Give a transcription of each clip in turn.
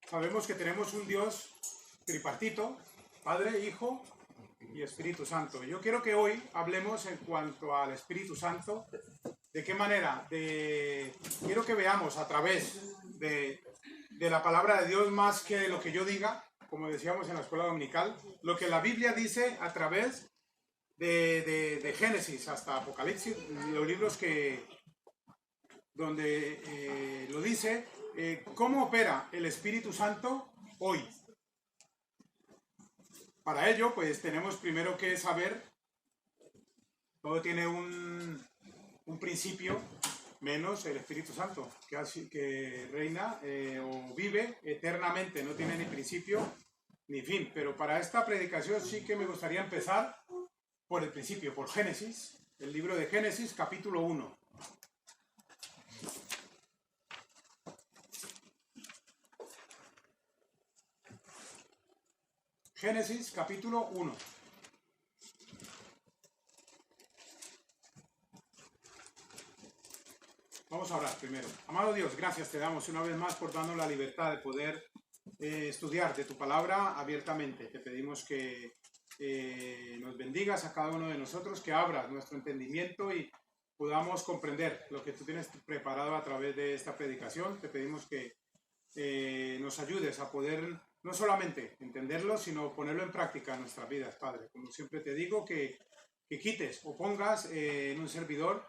Sabemos que tenemos un Dios tripartito, Padre, Hijo y Espíritu Santo. Yo quiero que hoy hablemos en cuanto al Espíritu Santo. ¿De qué manera? Quiero que veamos a través de la palabra de Dios, más que lo que yo diga, como decíamos en la escuela dominical, lo que la Biblia dice a través de Génesis hasta Apocalipsis, los libros donde lo dice, cómo opera el Espíritu Santo hoy. Para ello, pues tenemos primero que saber, todo tiene un principio, menos el Espíritu Santo, que reina o vive eternamente, no tiene ni principio ni fin. Pero para esta predicación sí que me gustaría empezar por el principio, por Génesis, el libro de Génesis, capítulo 1. Génesis, capítulo 1. Vamos a orar primero. Amado Dios, gracias te damos una vez más por darnos la libertad de poder estudiar de tu palabra abiertamente. Te pedimos que nos bendigas a cada uno de nosotros, que abras nuestro entendimiento y podamos comprender lo que tú tienes preparado a través de esta predicación. Te pedimos que nos ayudes a poder no solamente entenderlo, sino ponerlo en práctica en nuestras vidas, Padre. Como siempre te digo, que quites o pongas en un servidor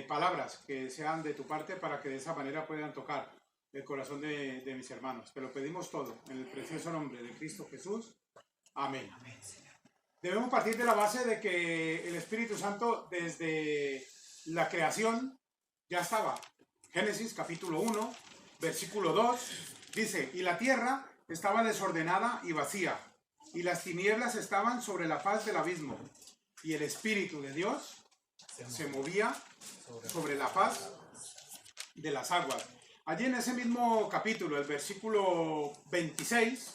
palabras que sean de tu parte para que de esa manera puedan tocar el corazón de mis hermanos. Te lo pedimos todo en el precioso nombre de Cristo Jesús. Amén. Debemos partir de la base de que el Espíritu Santo desde la creación ya estaba. Génesis capítulo 1, versículo 2, dice: y la tierra estaba desordenada y vacía, y las tinieblas estaban sobre la faz del abismo, y el Espíritu de Dios se movía sobre la faz de las aguas. Allí en ese mismo capítulo, el versículo 26,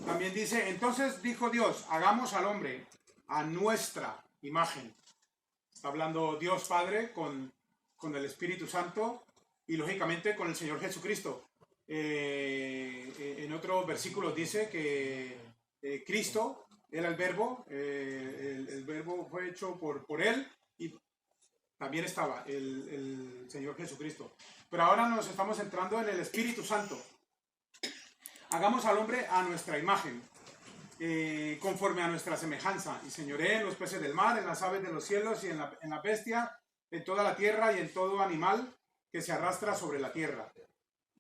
también dice: entonces dijo Dios, hagamos al hombre a nuestra imagen. Está hablando Dios Padre con el Espíritu Santo y lógicamente con el Señor Jesucristo. En otros versículos dice que Cristo era el verbo, el verbo fue hecho por él, y también estaba el Señor Jesucristo. Pero ahora nos estamos centrando en el Espíritu Santo. Hagamos al hombre a nuestra imagen, conforme a nuestra semejanza, y señoree en los peces del mar, en las aves de los cielos y en la bestia, en toda la tierra y en todo animal que se arrastra sobre la tierra.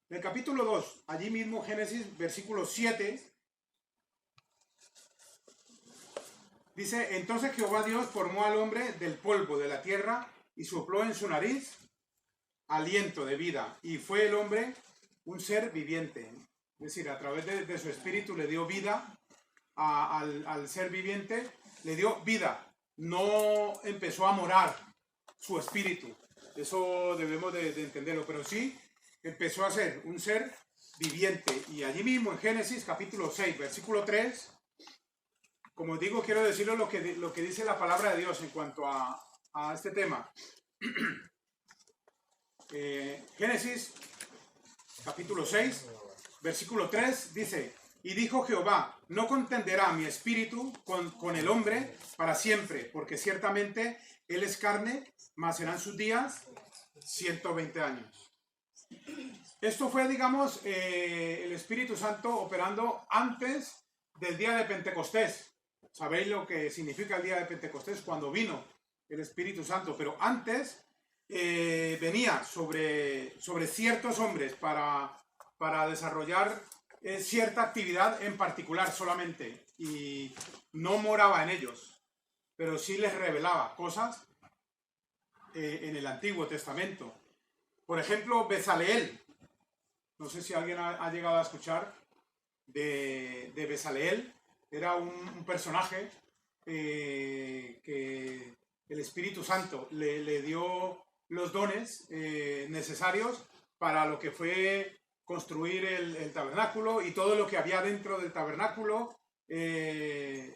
En el capítulo 2, allí mismo Génesis, versículo 7, dice: entonces Jehová Dios formó al hombre del polvo de la tierra y sopló en su nariz aliento de vida, y fue el hombre un ser viviente. Es decir, a través de su espíritu le dio vida al ser viviente, le dio vida. No empezó a morar su espíritu, eso debemos de entenderlo, pero sí empezó a ser un ser viviente. Y allí mismo en Génesis capítulo 6, versículo 3, como digo, quiero decirles lo que dice la palabra de Dios en cuanto a este tema. Génesis capítulo 6, versículo 3 dice: y dijo Jehová, no contenderá mi espíritu con el hombre para siempre, porque ciertamente él es carne, mas serán sus días 120 años. Esto fue, digamos, el Espíritu Santo operando antes del día de Pentecostés. Sabéis lo que significa el día de Pentecostés, cuando vino el Espíritu Santo, pero antes venía sobre ciertos hombres para desarrollar cierta actividad en particular solamente, y no moraba en ellos, pero sí les revelaba cosas en el Antiguo Testamento. Por ejemplo, Bezaleel. No sé si alguien ha llegado a escuchar de Bezaleel. Era un personaje que el Espíritu Santo le dio los dones necesarios para lo que fue construir el tabernáculo y todo lo que había dentro del tabernáculo. Le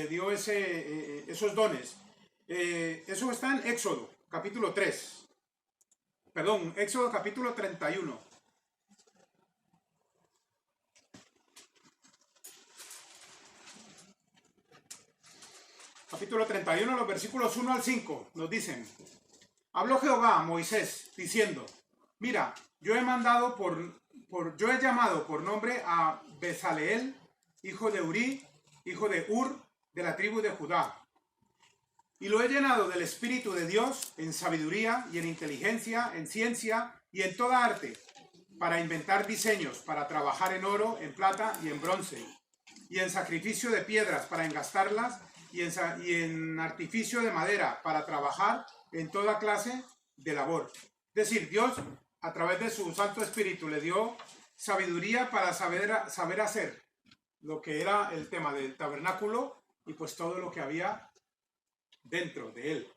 dio esos dones. Eso está en Éxodo, capítulo 3. Perdón, Éxodo capítulo 31. capítulo 31, los versículos 1 al 5, nos dicen: habló Jehová a Moisés, diciendo: mira, yo he llamado por nombre a Bezaleel, hijo de Uri, hijo de Ur, de la tribu de Judá. Y lo he llenado del Espíritu de Dios, en sabiduría y en inteligencia, en ciencia y en toda arte, para inventar diseños, para trabajar en oro, en plata y en bronce, y en sacrificio de piedras, para engastarlas, y en artificio de madera, para trabajar en toda clase de labor. Es decir, Dios, a través de su Santo Espíritu, le dio sabiduría para saber hacer lo que era el tema del tabernáculo y pues todo lo que había dentro de él.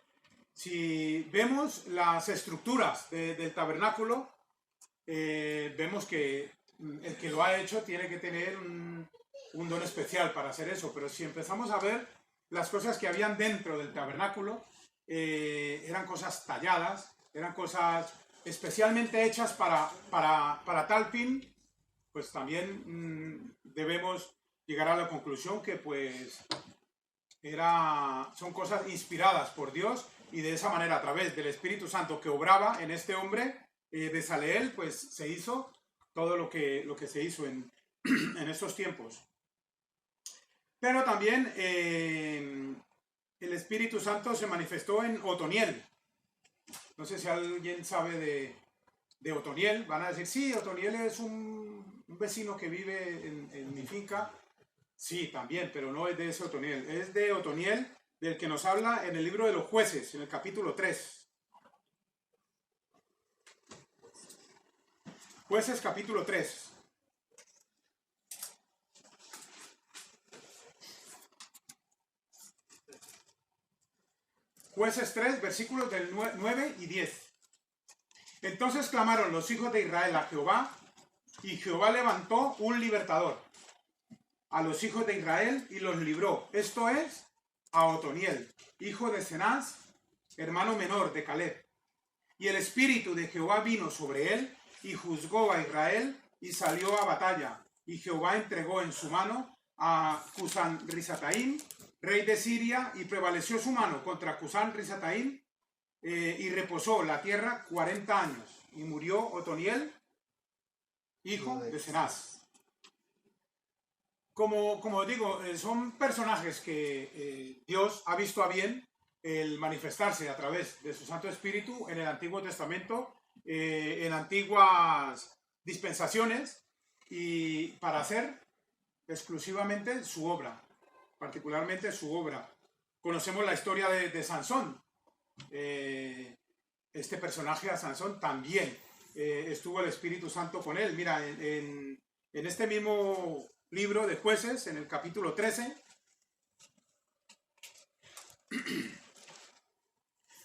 Si vemos las estructuras del tabernáculo, vemos que el que lo ha hecho tiene que tener un don especial para hacer eso, pero si empezamos a ver las cosas que habían dentro del tabernáculo, eran cosas talladas, eran cosas especialmente hechas para tal fin, pues también debemos llegar a la conclusión que pues son cosas inspiradas por Dios, y de esa manera, a través del Espíritu Santo que obraba en este hombre, Bezaleel, pues se hizo todo lo que se hizo en estos tiempos. Pero también el Espíritu Santo se manifestó en Otoniel. No sé si alguien sabe de Otoniel. Van a decir, sí, Otoniel es un vecino que vive en mi finca. Sí, también, pero no es de ese Otoniel. Es de Otoniel, del que nos habla en el libro de los Jueces, en el capítulo 3. Jueces, capítulo 3. Jueces 3, versículos del 9 y 10. Entonces clamaron los hijos de Israel a Jehová, y Jehová levantó un libertador a los hijos de Israel y los libró. Esto es, a Otoniel, hijo de Cenaz, hermano menor de Caleb. Y el Espíritu de Jehová vino sobre él, y juzgó a Israel, y salió a batalla. Y Jehová entregó en su mano a Cusán-Risataim, rey de Siria, y prevaleció su mano contra Cusán-Risataim, y reposó la tierra 40 años. Y murió Otoniel, hijo de Cenaz. Como digo, son personajes que Dios ha visto a bien el manifestarse a través de su Santo Espíritu en el Antiguo Testamento, en antiguas dispensaciones, y para hacer exclusivamente su obra, particularmente su obra. Conocemos la historia de Sansón. Este personaje a Sansón también estuvo el Espíritu Santo con él. Mira, en este mismo libro de Jueces, en el capítulo 13,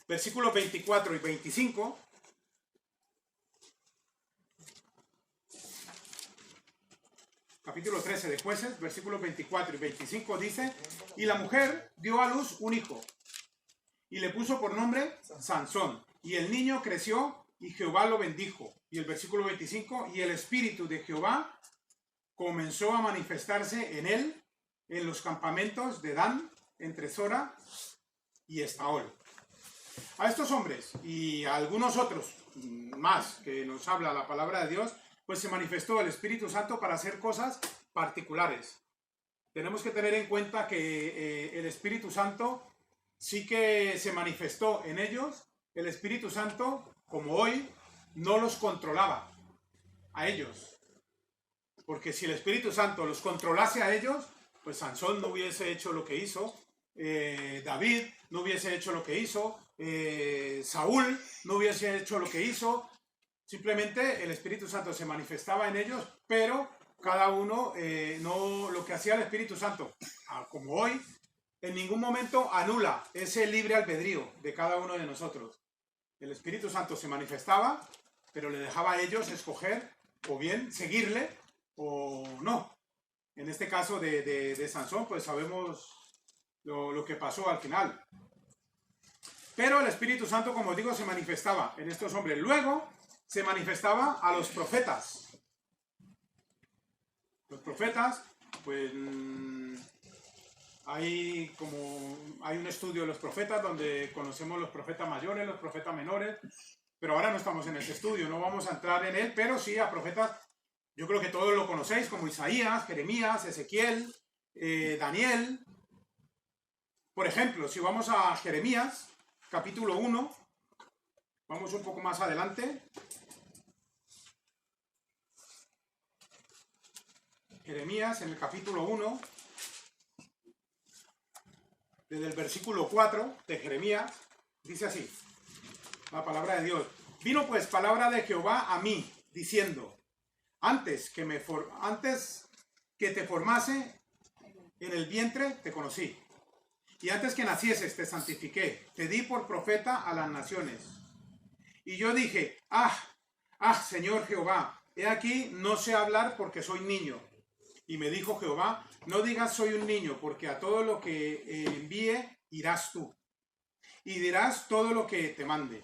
versículos 24 y 25, capítulo 13 de Jueces, versículos 24 y 25, dice: y la mujer dio a luz un hijo, y le puso por nombre Sansón, y el niño creció, y Jehová lo bendijo. Y el versículo 25, y el Espíritu de Jehová comenzó a manifestarse en él, en los campamentos de Dan, entre Zora y Estaol. A estos hombres y a algunos otros más que nos habla la palabra de Dios, pues se manifestó el Espíritu Santo para hacer cosas particulares. Tenemos que tener en cuenta que el Espíritu Santo sí que se manifestó en ellos. El Espíritu Santo, como hoy, no los controlaba a ellos. Porque si el Espíritu Santo los controlase a ellos, pues Sansón no hubiese hecho lo que hizo, David no hubiese hecho lo que hizo, Saúl no hubiese hecho lo que hizo. Simplemente el Espíritu Santo se manifestaba en ellos, pero cada uno, no lo que hacía el Espíritu Santo, como hoy, en ningún momento anula ese libre albedrío de cada uno de nosotros. El Espíritu Santo se manifestaba, pero le dejaba a ellos escoger o bien seguirle o no. En este caso de Sansón, pues sabemos lo que pasó al final. Pero el Espíritu Santo, como digo, se manifestaba en estos hombres. Luego se manifestaba a los profetas. Los profetas, pues hay un estudio de los profetas donde conocemos los profetas mayores, los profetas menores, pero ahora no estamos en ese estudio, no vamos a entrar en él, pero sí a profetas, yo creo que todos lo conocéis, como Isaías, Jeremías, Ezequiel, Daniel. Por ejemplo, si vamos a Jeremías, capítulo 1, vamos un poco más adelante. Jeremías, en el capítulo 1, desde el versículo 4 de Jeremías, dice así, la palabra de Dios. Vino pues palabra de Jehová a mí, diciendo, antes que te formase en el vientre, te conocí. Y antes que nacieses, te santifiqué. Te di por profeta a las naciones. Y yo dije, Señor Jehová, he aquí, no sé hablar porque soy niño. Y me dijo Jehová, no digas soy un niño, porque a todo lo que envíe irás tú. Y dirás todo lo que te mande.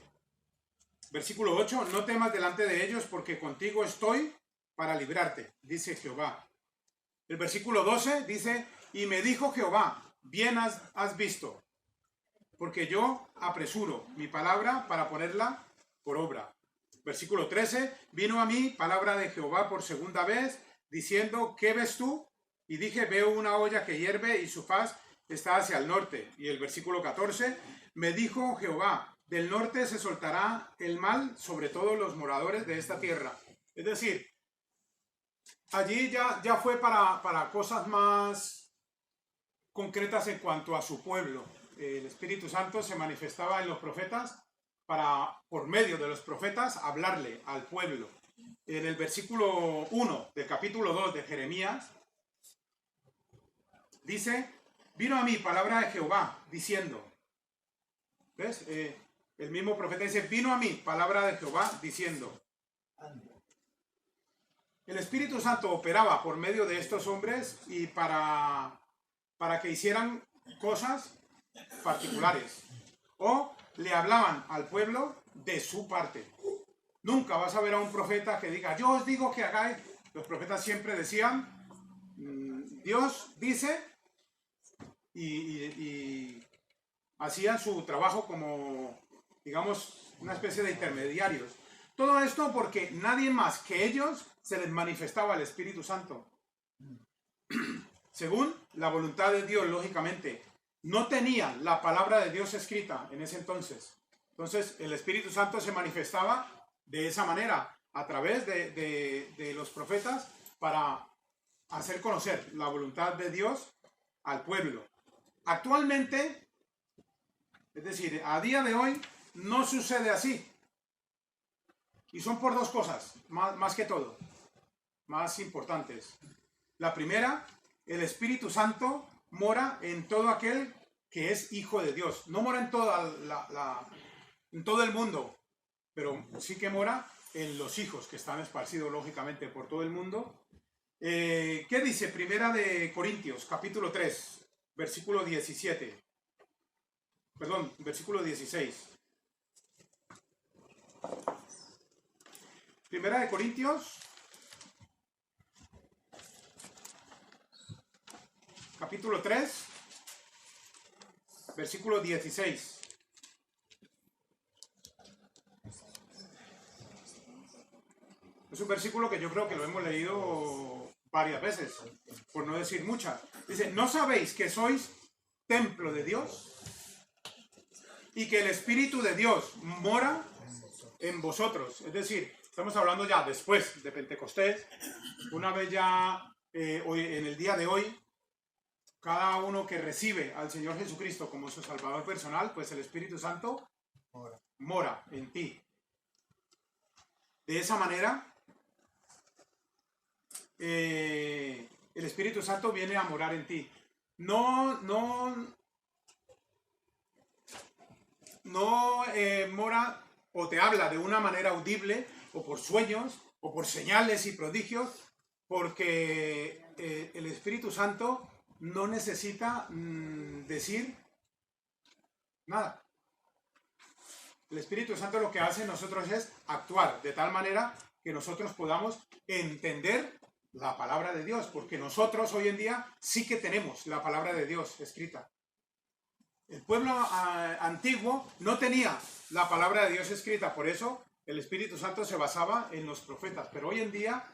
Versículo 8, no temas delante de ellos, porque contigo estoy para librarte, dice Jehová. El versículo 12 dice, y me dijo Jehová, bien has visto, porque yo apresuro mi palabra para ponerla por obra. Versículo 13, vino a mí palabra de Jehová por segunda vez, diciendo, ¿qué ves tú? Y dije, veo una olla que hierve y su faz está hacia el norte. Y el versículo 14, me dijo Jehová, del norte se soltará el mal sobre todos los moradores de esta tierra. Es decir, allí ya fue para cosas más concretas en cuanto a su pueblo. El Espíritu Santo se manifestaba en los profetas para, por medio de los profetas, hablarle al pueblo. En el versículo 1 del capítulo 2 de Jeremías, dice, vino a mí palabra de Jehová, diciendo, ¿ves? El mismo profeta dice, vino a mí palabra de Jehová, diciendo. El Espíritu Santo operaba por medio de estos hombres y para que hicieran cosas particulares. O le hablaban al pueblo de su parte. Nunca vas a ver a un profeta que diga, yo os digo que hagáis. Los profetas siempre decían, Dios dice, y hacían su trabajo como, digamos, una especie de intermediarios. Todo esto porque nadie más que ellos se les manifestaba el Espíritu Santo. Según la voluntad de Dios, lógicamente, no tenían la palabra de Dios escrita en ese entonces. Entonces, el Espíritu Santo se manifestaba de esa manera, a través de los profetas, para hacer conocer la voluntad de Dios al pueblo. Actualmente, es decir, a día de hoy, no sucede así. Y son por dos cosas, más que todo, más importantes. La primera, el Espíritu Santo mora en todo aquel que es hijo de Dios. No mora en en todo el mundo, pero sí que mora en los hijos que están esparcidos lógicamente por todo el mundo. ¿Qué dice? Primera de Corintios, capítulo 3, versículo 17. Perdón, versículo 16. Primera de Corintios, capítulo 3, versículo 16. Es un versículo que yo creo que lo hemos leído varias veces, por no decir muchas. Dice, ¿no sabéis que sois templo de Dios? Y que el Espíritu de Dios mora en vosotros. Es decir, estamos hablando ya después de Pentecostés, una vez ya, hoy, en el día de hoy, cada uno que recibe al Señor Jesucristo como su Salvador personal, pues el Espíritu Santo mora en ti. De esa manera, el Espíritu Santo viene a morar en ti. No mora o te habla de una manera audible, o por sueños, o por señales y prodigios, porque el Espíritu Santo no necesita decir nada. El Espíritu Santo lo que hace en nosotros es actuar de tal manera que nosotros podamos entender la palabra de Dios, porque nosotros hoy en día sí que tenemos la palabra de Dios escrita. El pueblo antiguo no tenía la palabra de Dios escrita, por eso el Espíritu Santo se basaba en los profetas, pero hoy en día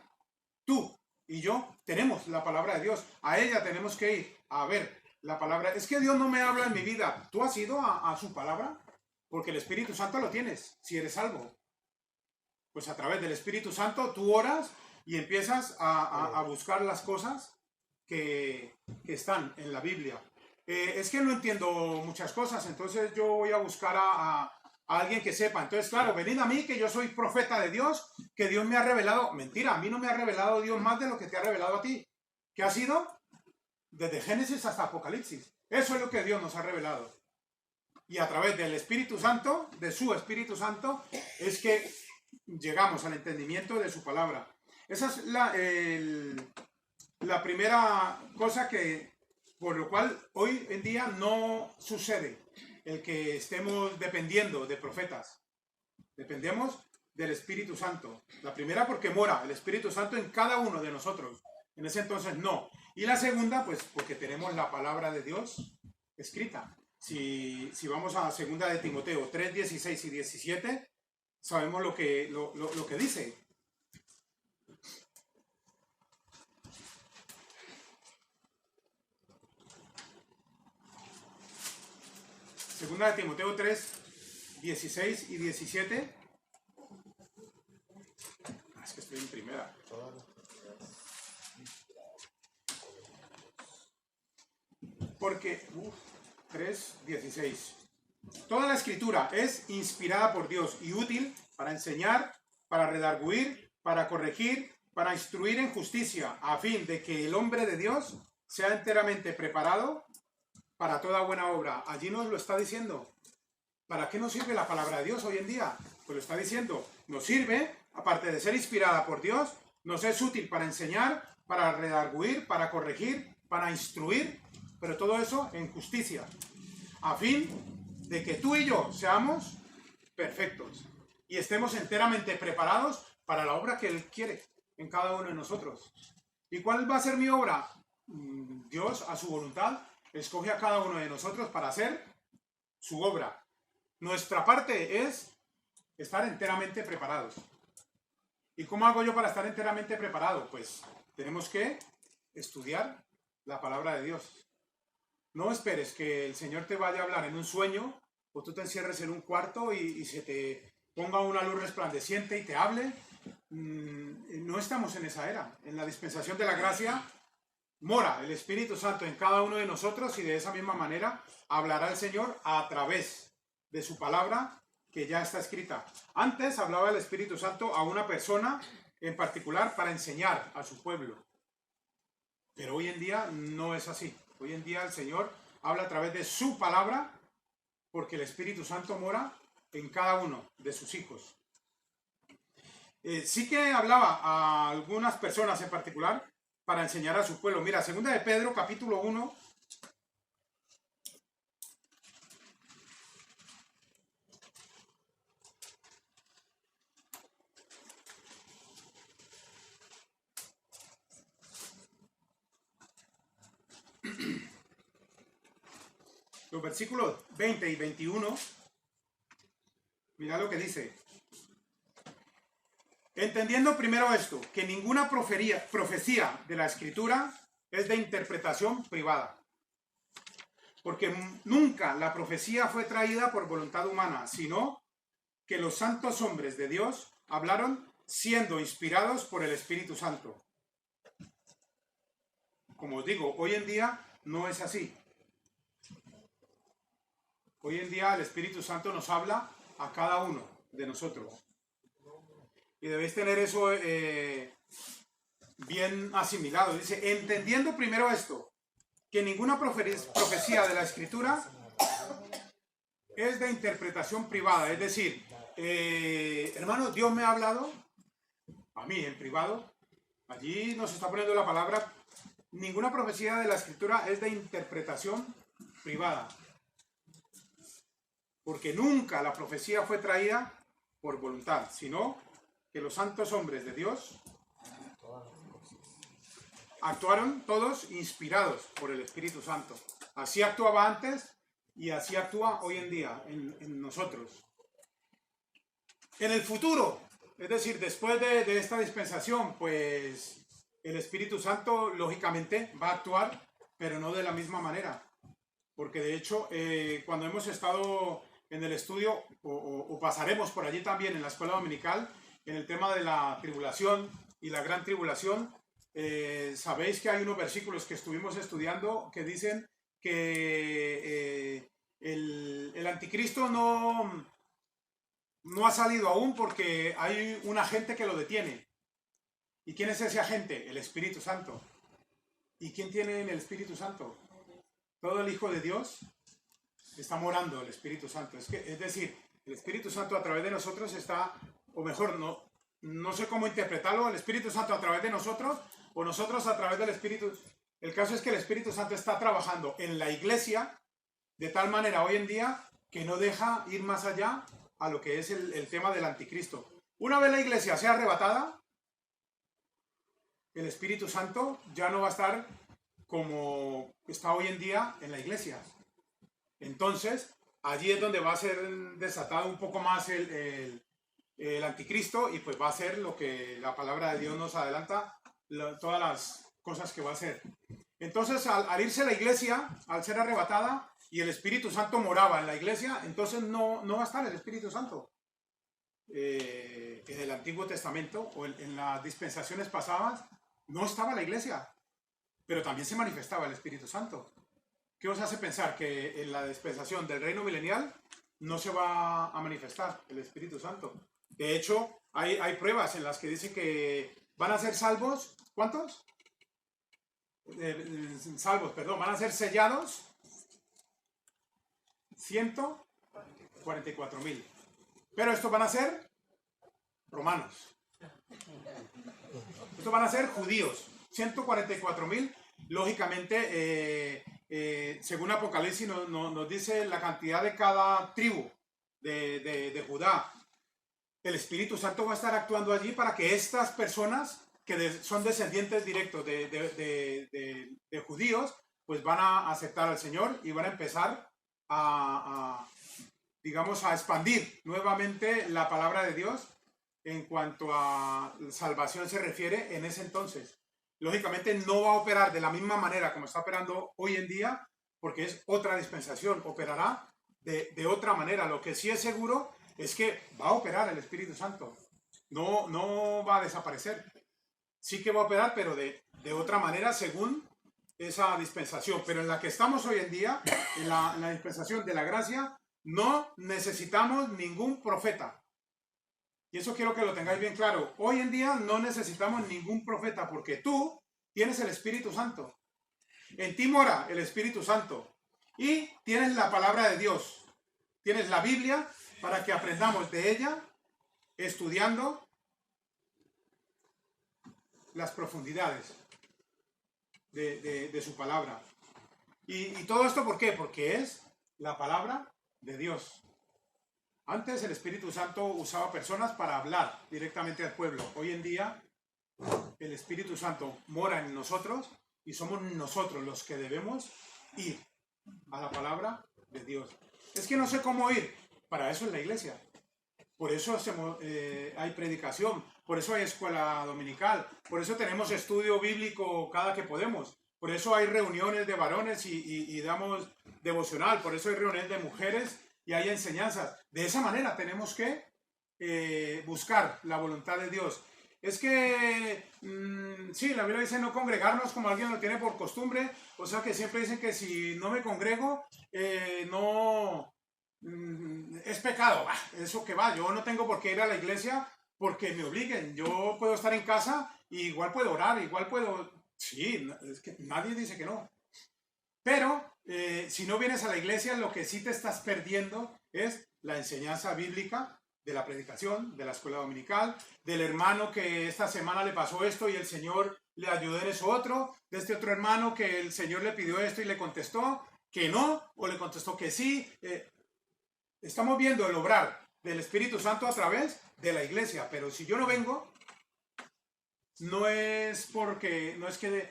tú y yo tenemos la palabra de Dios, a ella tenemos que ir a ver la palabra. Es que Dios no me habla en mi vida. ¿Tú has ido a su palabra? Porque el Espíritu Santo lo tienes, si eres salvo. Pues a través del Espíritu Santo tú oras y empiezas a buscar las cosas que están en la Biblia. Es que no entiendo muchas cosas, entonces yo voy a buscar a alguien que sepa. Entonces, claro, venid a mí, que yo soy profeta de Dios, que Dios me ha revelado. Mentira, a mí no me ha revelado Dios más de lo que te ha revelado a ti. ¿Qué ha sido? Desde Génesis hasta Apocalipsis. Eso es lo que Dios nos ha revelado. Y a través del Espíritu Santo, de su Espíritu Santo, es que llegamos al entendimiento de su palabra. Esa es la primera cosa por lo cual hoy en día no sucede el que estemos dependiendo de profetas. Dependemos del Espíritu Santo. La primera, porque mora el Espíritu Santo en cada uno de nosotros. En ese entonces no. Y la segunda, pues porque tenemos la palabra de Dios escrita. Si vamos a 2 de Timoteo 3, 16 y 17, sabemos lo que dice. Segunda de Timoteo 3, 16 y 17. Es que estoy en primera. Porque, 3, 16. Toda la escritura es inspirada por Dios y útil para enseñar, para redarguir, para corregir, para instruir en justicia, a fin de que el hombre de Dios sea enteramente preparado para toda buena obra. Allí nos lo está diciendo. ¿Para qué nos sirve la palabra de Dios hoy en día? Pues lo está diciendo. Nos sirve, aparte de ser inspirada por Dios, nos es útil para enseñar, para redarguir, para corregir, para instruir, pero todo eso en justicia, a fin de que tú y yo seamos perfectos y estemos enteramente preparados para la obra que Él quiere en cada uno de nosotros. ¿Y cuál va a ser mi obra? Dios, a su voluntad, escoge a cada uno de nosotros para hacer su obra. Nuestra parte es estar enteramente preparados. ¿Y cómo hago yo para estar enteramente preparado? Pues tenemos que estudiar la palabra de Dios. No esperes que el Señor te vaya a hablar en un sueño o tú te encierres en un cuarto y se te ponga una luz resplandeciente y te hable. No estamos en esa era. En la dispensación de la gracia mora el Espíritu Santo en cada uno de nosotros y de esa misma manera hablará el Señor a través de su palabra que ya está escrita. Antes hablaba el Espíritu Santo a una persona en particular para enseñar a su pueblo. Pero hoy en día no es así. Hoy en día el Señor habla a través de su palabra porque el Espíritu Santo mora en cada uno de sus hijos. Sí que hablaba a algunas personas en particular para enseñar a su pueblo. Mira, 2 de Pedro, capítulo 1. Los versículos 20 y 21, mira lo que dice. Entendiendo primero esto, que ninguna profecía de la Escritura es de interpretación privada. Porque nunca la profecía fue traída por voluntad humana, sino que los santos hombres de Dios hablaron siendo inspirados por el Espíritu Santo. Como os digo, hoy en día no es así. Hoy en día el Espíritu Santo nos habla a cada uno de nosotros. Y debéis tener eso bien asimilado. Dice, entendiendo primero esto, que ninguna profecía de la Escritura es de interpretación privada. Es decir, hermano, Dios me ha hablado a mí en privado. Allí nos está poniendo la palabra. Ninguna profecía de la Escritura es de interpretación privada. Porque nunca la profecía fue traída por voluntad, sino que los santos hombres de Dios actuaron todos inspirados por el Espíritu Santo. Así actuaba antes y así actúa hoy en día en nosotros. En el futuro, es decir, después de esta dispensación, pues el Espíritu Santo lógicamente va a actuar, pero no de la misma manera. Porque de hecho, cuando hemos estado en el estudio, o pasaremos por allí también en la escuela dominical, en el tema de la tribulación y la gran tribulación, sabéis que hay unos versículos que estuvimos estudiando que dicen que el anticristo no ha salido aún porque hay un agente que lo detiene. ¿Y quién es ese agente? El Espíritu Santo. ¿Y quién tiene el Espíritu Santo? Todo el Hijo de Dios está morando el Espíritu Santo. Es decir, el Espíritu Santo a través de nosotros está, o mejor, no sé cómo interpretarlo, el Espíritu Santo a través de nosotros, o nosotros a través del Espíritu. El caso es que el Espíritu Santo está trabajando en la iglesia de tal manera hoy en día que no deja ir más allá a lo que es el tema del anticristo. Una vez la iglesia sea arrebatada, el Espíritu Santo ya no va a estar como está hoy en día en la iglesia. Entonces, allí es donde va a ser desatado un poco más el anticristo y pues va a ser lo que la palabra de Dios nos adelanta, todas las cosas que va a hacer. Entonces, al irse la iglesia, al ser arrebatada y el Espíritu Santo moraba en la iglesia, entonces no va a estar el Espíritu Santo. En el Antiguo Testamento o en las dispensaciones pasadas no estaba la iglesia, pero también se manifestaba el Espíritu Santo. ¿Qué os hace pensar que en la dispensación del reino milenial no se va a manifestar el Espíritu Santo? De hecho, hay pruebas en las que dice que van a ser salvos, ¿cuántos? Van a ser sellados 144.000. Pero estos van a ser romanos. Estos van a ser judíos. 144.000. Lógicamente, según Apocalipsis nos dice la cantidad de cada tribu de Judá. El Espíritu Santo va a estar actuando allí para que estas personas que son descendientes directos de judíos, pues van a aceptar al Señor y van a empezar digamos, a expandir nuevamente la palabra de Dios en cuanto a salvación se refiere en ese entonces. Lógicamente no va a operar de la misma manera como está operando hoy en día, porque es otra dispensación, operará de otra manera. Lo que sí es seguro es que va a operar el Espíritu Santo, no va a desaparecer. Sí que va a operar, pero de otra manera según esa dispensación. Pero en la que estamos hoy en día, en la dispensación de la gracia, no necesitamos ningún profeta. Y eso quiero que lo tengáis bien claro. Hoy en día no necesitamos ningún profeta porque tú tienes el Espíritu Santo. En ti mora el Espíritu Santo. Y tienes la palabra de Dios. Tienes la Biblia para que aprendamos de ella, estudiando las profundidades de su palabra. Y todo esto, ¿por qué? Porque es la palabra de Dios. Antes el Espíritu Santo usaba personas para hablar directamente al pueblo. Hoy en día el Espíritu Santo mora en nosotros y somos nosotros los que debemos ir a la palabra de Dios. Es que no sé cómo ir. Para eso es la iglesia. Por eso hay predicación. Por eso hay escuela dominical. Por eso tenemos estudio bíblico cada que podemos. Por eso hay reuniones de varones y damos devocional. Por eso hay reuniones de mujeres y hay enseñanzas. De esa manera tenemos que buscar la voluntad de Dios. Es que, sí, la Biblia dice no congregarnos como alguien lo tiene por costumbre. O sea que siempre dicen que si no me congrego, es pecado. Eso que va, yo no tengo por qué ir a la iglesia porque me obliguen. Yo puedo estar en casa y igual puedo orar, igual puedo... Sí, es que nadie dice que no. Pero si no vienes a la iglesia, lo que sí te estás perdiendo es la enseñanza bíblica de la predicación, de la escuela dominical, del hermano que esta semana le pasó esto y el Señor le ayudó en eso otro, de este otro hermano que el Señor le pidió esto y le contestó que no, o le contestó que sí. Estamos viendo el obrar del Espíritu Santo a través de la iglesia, pero si yo no vengo, no es que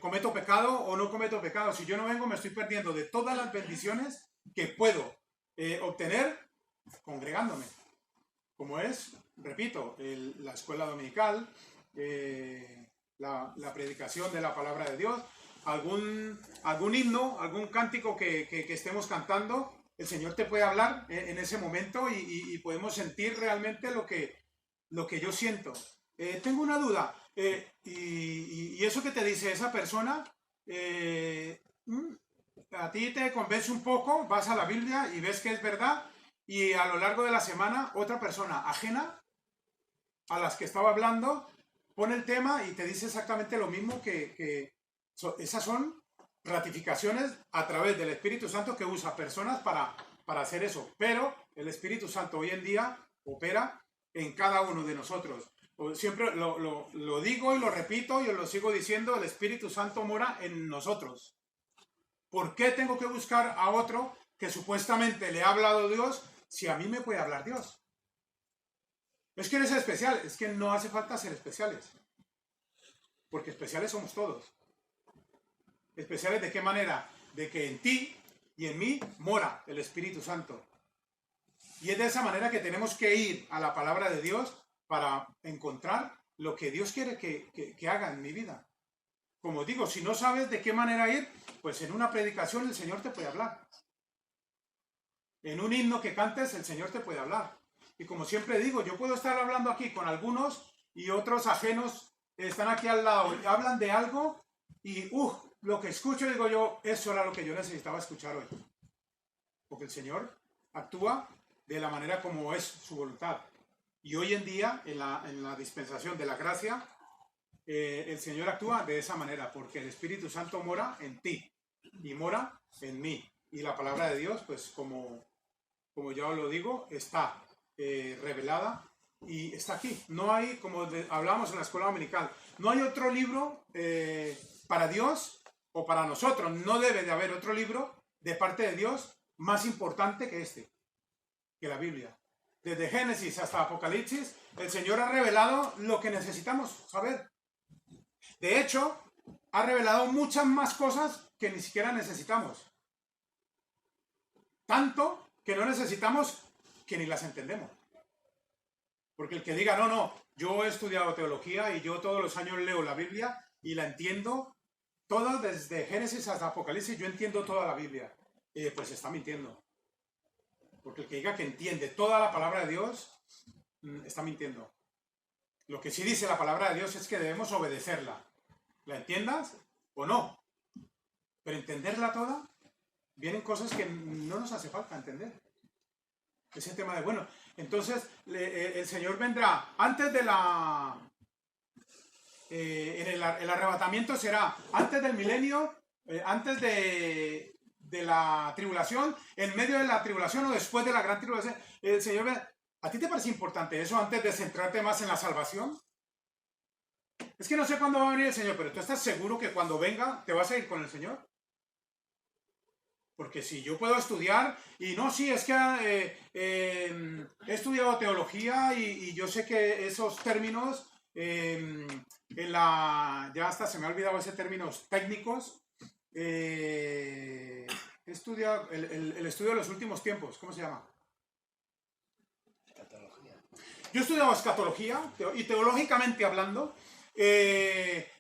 cometo pecado o no cometo pecado. Si yo no vengo, me estoy perdiendo de todas las bendiciones que puedo obtener congregándome. Como es, repito, la escuela dominical, la predicación de la palabra de Dios, algún himno, algún cántico que estemos cantando, el Señor te puede hablar en ese momento y podemos sentir realmente lo que yo siento. Tengo una duda, y eso que te dice esa persona, a ti te convence un poco, vas a la Biblia y ves que es verdad, y a lo largo de la semana otra persona ajena a las que estaba hablando pone el tema y te dice exactamente lo mismo, esas son ratificaciones a través del Espíritu Santo que usa personas para hacer eso. Pero el Espíritu Santo hoy en día opera en cada uno de nosotros. Siempre lo digo y lo repito y os lo sigo diciendo, el Espíritu Santo mora en nosotros. ¿Por qué tengo que buscar a otro que supuestamente le ha hablado Dios si a mí me puede hablar Dios? Es que eres especial, es que no hace falta ser especiales. Porque especiales somos todos. ¿Especiales de qué manera? De que en ti y en mí mora el Espíritu Santo. Y es de esa manera que tenemos que ir a la palabra de Dios para encontrar lo que Dios quiere que haga en mi vida. Como digo, si no sabes de qué manera ir, pues en una predicación el Señor te puede hablar. En un himno que cantes, el Señor te puede hablar. Y como siempre digo, yo puedo estar hablando aquí con algunos y otros ajenos están aquí al lado y hablan de algo y lo que escucho, digo yo, eso era lo que yo necesitaba escuchar hoy. Porque el Señor actúa de la manera como es su voluntad. Y hoy en día, en la dispensación de la gracia, el Señor actúa de esa manera, porque el Espíritu Santo mora en ti y mora en mí. Y la palabra de Dios, pues como ya os lo digo, está revelada y está aquí. No hay, como hablamos en la escuela dominical, no hay otro libro para Dios o para nosotros. No debe de haber otro libro de parte de Dios más importante que la Biblia. Desde Génesis hasta Apocalipsis, el Señor ha revelado lo que necesitamos saber. De hecho, ha revelado muchas más cosas que ni siquiera necesitamos. Tanto que no necesitamos que ni las entendemos. Porque el que diga, no, yo he estudiado teología y yo todos los años leo la Biblia y la entiendo toda desde Génesis hasta Apocalipsis, yo entiendo toda la Biblia. Pues está mintiendo. Porque el que diga que entiende toda la palabra de Dios, está mintiendo. Lo que sí dice la palabra de Dios es que debemos obedecerla. ¿La entiendas o no? Pero entenderla toda, vienen cosas que no nos hace falta entender. Ese tema de, bueno, entonces el Señor vendrá antes de el arrebatamiento será antes del milenio, antes de la tribulación, en medio de la tribulación o después de la gran tribulación. El Señor, ¿a ti te parece importante eso antes de centrarte más en la salvación? Es que no sé cuándo va a venir el Señor, pero ¿tú estás seguro que cuando venga te vas a ir con el Señor? Porque si yo puedo estudiar, y no, sí, es que he estudiado teología y yo sé que esos términos, ya hasta se me ha olvidado ese términos técnicos, he estudiado el estudio de los últimos tiempos, ¿cómo se llama? Escatología. Yo he estudiado escatología y teológicamente hablando,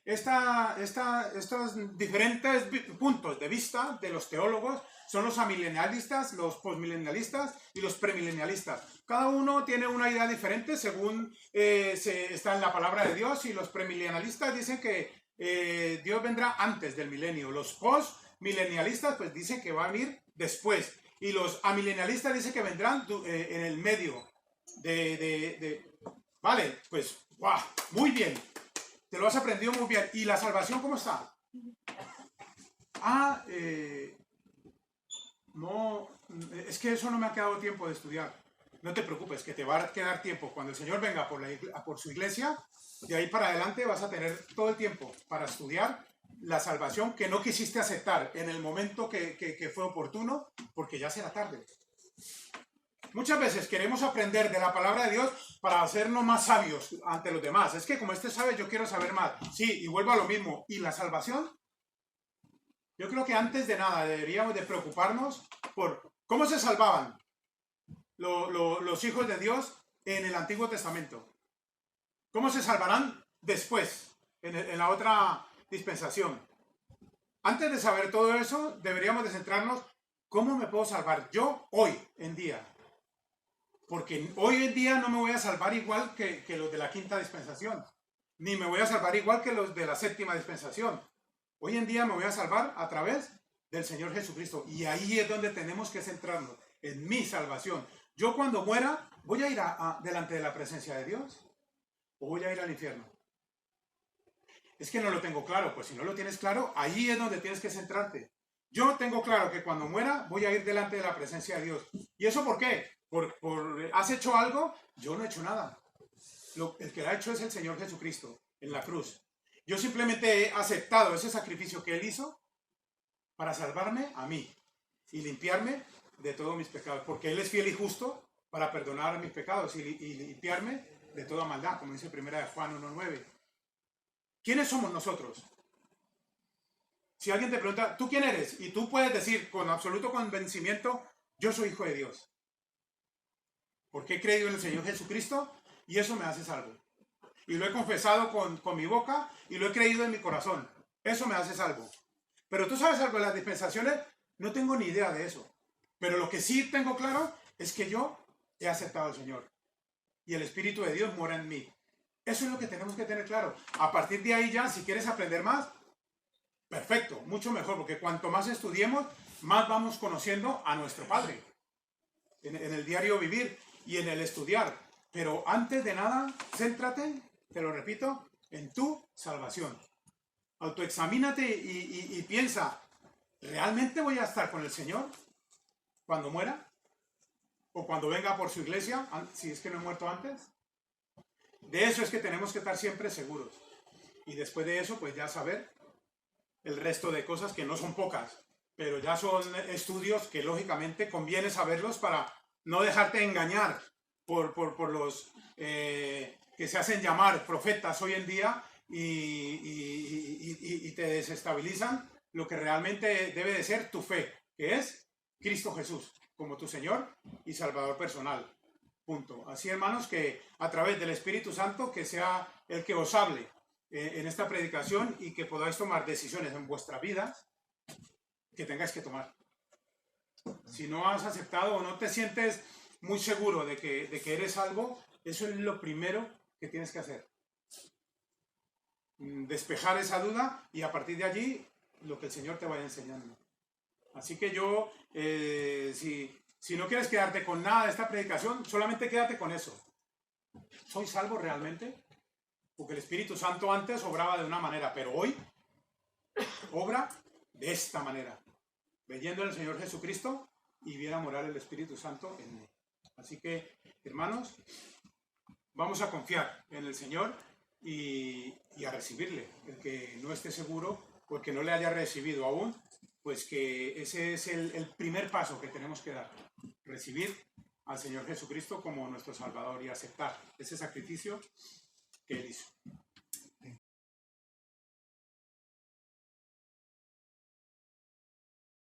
estos diferentes puntos de vista de los teólogos son los amilenialistas, los postmilenialistas y los premilenialistas. Cada uno tiene una idea diferente según está en la palabra de Dios, y los premilenialistas dicen que Dios vendrá antes del milenio. Los postmilenialistas pues dicen que va a venir después, y los amilenialistas dicen que vendrán en el medio Vale, pues ¡guau! Muy bien. Te lo has aprendido muy bien. ¿Y la salvación cómo está? No, es que eso no me ha quedado tiempo de estudiar. No te preocupes, que te va a quedar tiempo. Cuando el Señor venga por su iglesia, de ahí para adelante vas a tener todo el tiempo para estudiar la salvación que no quisiste aceptar en el momento que fue oportuno, porque ya será tarde. Muchas veces queremos aprender de la palabra de Dios para hacernos más sabios ante los demás. Es que como este sabe, yo quiero saber más. Sí, y vuelvo a lo mismo. ¿Y la salvación? Yo creo que antes de nada deberíamos de preocuparnos por cómo se salvaban los hijos de Dios en el Antiguo Testamento. ¿Cómo se salvarán después, en la otra dispensación? Antes de saber todo eso, deberíamos de centrarnos, ¿cómo me puedo salvar yo hoy en día? Porque hoy en día no me voy a salvar igual que los de la quinta dispensación, ni me voy a salvar igual que los de la séptima dispensación. Hoy en día me voy a salvar a través del Señor Jesucristo. Y ahí es donde tenemos que centrarnos, en mi salvación. Yo cuando muera, ¿voy a ir delante de la presencia de Dios? ¿O voy a ir al infierno? Es que no lo tengo claro. Pues si no lo tienes claro, ahí es donde tienes que centrarte. Yo tengo claro que cuando muera, voy a ir delante de la presencia de Dios. ¿Y eso por qué? ¿Has hecho algo? Yo no he hecho nada. El que lo ha hecho es el Señor Jesucristo en la cruz. Yo simplemente he aceptado ese sacrificio que Él hizo para salvarme a mí y limpiarme de todos mis pecados, porque Él es fiel y justo para perdonar mis pecados y limpiarme de toda maldad, como dice 1 Juan 1:9. ¿Quiénes somos nosotros? Si alguien te pregunta, ¿tú quién eres? Y tú puedes decir con absoluto convencimiento, yo soy hijo de Dios. Porque he creído en el Señor Jesucristo y eso me hace salvo. Y lo he confesado con mi boca y lo he creído en mi corazón. Eso me hace salvo. Pero tú sabes algo de las dispensaciones, no tengo ni idea de eso. Pero lo que sí tengo claro es que yo he aceptado al Señor. Y el Espíritu de Dios mora en mí. Eso es lo que tenemos que tener claro. A partir de ahí ya, si quieres aprender más, perfecto, mucho mejor. Porque cuanto más estudiemos, más vamos conociendo a nuestro Padre. En el diario vivir y en el estudiar. Pero antes de nada, céntrate, te lo repito, en tu salvación. Autoexamínate y piensa, ¿realmente voy a estar con el Señor cuando muera? ¿O cuando venga por su iglesia, si es que no he muerto antes? De eso es que tenemos que estar siempre seguros. Y después de eso, pues ya saber el resto de cosas que no son pocas, pero ya son estudios que lógicamente conviene saberlos para no dejarte engañar por los que se hacen llamar profetas hoy en día y te desestabilizan lo que realmente debe de ser tu fe, que es Cristo Jesús, como tu Señor y Salvador personal. Punto. Así, hermanos, que a través del Espíritu Santo, que sea el que os hable en esta predicación y que podáis tomar decisiones en vuestra vida que tengáis que tomar. Si no has aceptado o no te sientes muy seguro de que eres algo, eso es lo primero que tienes que hacer. Despejar esa duda y a partir de allí lo que el Señor te vaya enseñando. Así que yo, si no quieres quedarte con nada de esta predicación, solamente quédate con eso. ¿Soy salvo realmente? Porque el Espíritu Santo antes obraba de una manera, pero hoy obra de esta manera. Creyendo en el Señor Jesucristo y viene a morar el Espíritu Santo en mí. Así que, hermanos, vamos a confiar en el Señor y a recibirle. El que no esté seguro, porque no le haya recibido aún, pues que ese es el primer paso que tenemos que dar. Recibir al Señor Jesucristo como nuestro Salvador y aceptar ese sacrificio que Él hizo.